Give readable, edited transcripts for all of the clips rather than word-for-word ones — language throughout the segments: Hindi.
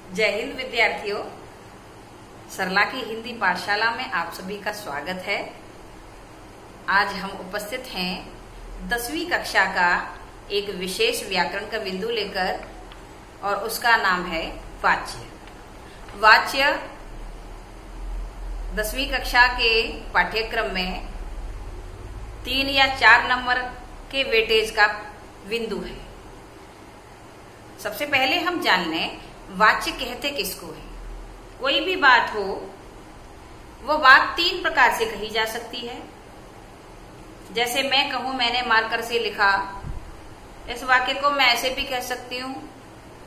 जय हिंद विद्यार्थियों, सरला की हिंदी पाठशाला में आप सभी का स्वागत है। आज हम उपस्थित हैं 10वीं कक्षा का एक विशेष व्याकरण का बिंदु लेकर और उसका नाम है वाच्य। वाच्य 10वीं कक्षा के पाठ्यक्रम में 3 या 4 नंबर के वेटेज का बिंदु है। सबसे पहले हम जान लें वाच्य कहते किसको है। कोई भी बात हो वो बात 3 प्रकार से कही जा सकती है। जैसे मैं कहूं मैंने मार्कर से लिखा, इस वाक्य को मैं ऐसे भी कह सकती हूं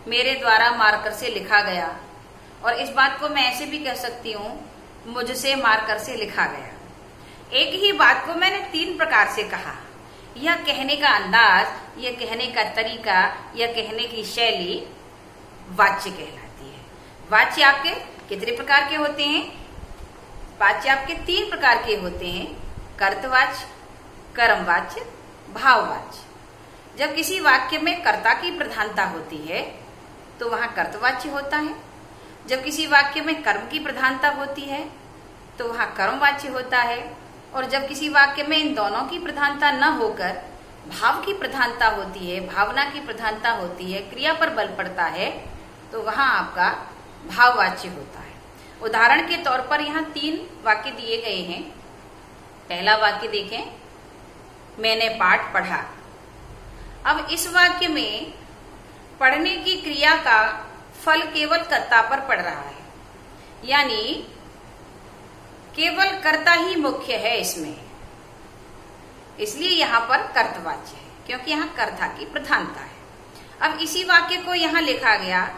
मेरे द्वारा मार्कर से लिखा गया, और इस बात को मैं ऐसे भी कह सकती हूं मुझसे मार्कर से लिखा गया। एक ही बात को मैंने 3 प्रकार से कहा। यह कहने का अंदाज, यह कहने का तरीका, यह कहने की शैली वाच्य कहलाती है। वाच्य आपके कितने प्रकार के होते हैं? वाच्य आपके 3 प्रकार के होते हैं: कर्तवाच्य, कर्मवाच्य, भाववाच्य। जब किसी वाक्य में कर्ता की प्रधानता होती है तो वहां कर्तवाच्य होता है। जब किसी वाक्य में कर्म की प्रधानता होती है तो वहां कर्मवाच्य होता है। और जब किसी वाक्य में इन दोनों की प्रधानता न होकर भाव की प्रधानता होती है, भावना की प्रधानता होती है, क्रिया पर बल पड़ता है, तो वहां आपका भाववाच्य होता है। उदाहरण के तौर पर यहाँ 3 वाक्य दिए गए हैं। पहला वाक्य देखें, मैंने पाठ पढ़ा। अब इस वाक्य में पढ़ने की क्रिया का फल केवल कर्ता पर पड़ रहा है, यानी केवल कर्ता ही मुख्य है इसमें, इसलिए यहाँ पर कर्तवाच्य है, क्योंकि यहाँ कर्ता की प्रधानता है। अब इसी वाक्य को यहाँ लिखा गया,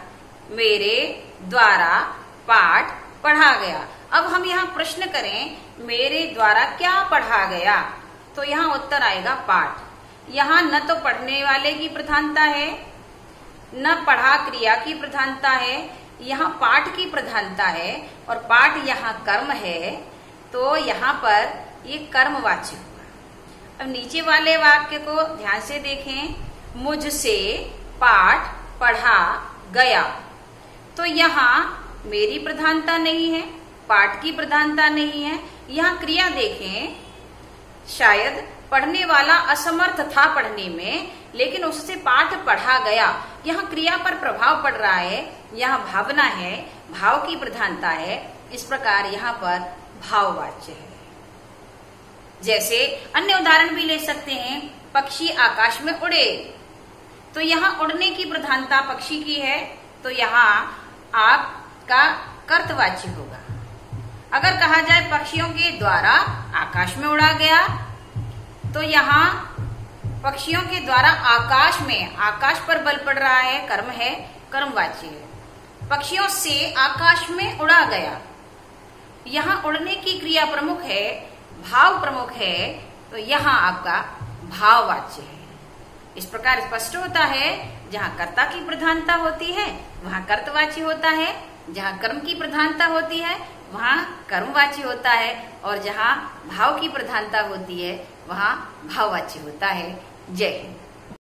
मेरे द्वारा पाठ पढ़ा गया। अब हम यहाँ प्रश्न करें मेरे द्वारा क्या पढ़ा गया, तो यहाँ उत्तर आएगा पाठ। यहाँ न तो पढ़ने वाले की प्रधानता है, न पढ़ा क्रिया की प्रधानता है, यहाँ पाठ की प्रधानता है, और पाठ यहाँ कर्म है, तो यहाँ पर ये कर्मवाच्य हुआ। अब नीचे वाले वाक्य को ध्यान से देखें, मुझसे पाठ पढ़ा गया। तो यहाँ मेरी प्रधानता नहीं है, पाठ की प्रधानता नहीं है। यहाँ क्रिया देखें, शायद पढ़ने वाला असमर्थ था पढ़ने में, लेकिन उससे पाठ पढ़ा गया। यहाँ क्रिया पर प्रभाव पड़ रहा है, यहाँ भावना है, भाव की प्रधानता है। इस प्रकार यहाँ पर भाववाच्य है। जैसे अन्य उदाहरण भी ले सकते हैं, पक्षी आकाश में उड़े। तो यहाँ उड़ने की प्रधानता पक्षी की है, तो यहाँ आपका कर्तवाच्य होगा। अगर कहा जाए पक्षियों के द्वारा आकाश में उड़ा गया, तो यहाँ पक्षियों के द्वारा आकाश में, आकाश पर बल पड़ रहा है, कर्म है, कर्मवाच्य है। पक्षियों से आकाश में उड़ा गया, यहाँ उड़ने की क्रिया प्रमुख है, भाव प्रमुख है, तो यहाँ आपका भाववाच्य है। इस प्रकार स्पष्ट होता है, जहाँ कर्ता की प्रधानता होती है वहां कर्तवाच्य होता है, जहाँ कर्म की प्रधानता होती है वहां कर्मवाच्य होता है, और जहाँ भाव की प्रधानता होती है वहां भाववाच्य होता है। जय हिंद।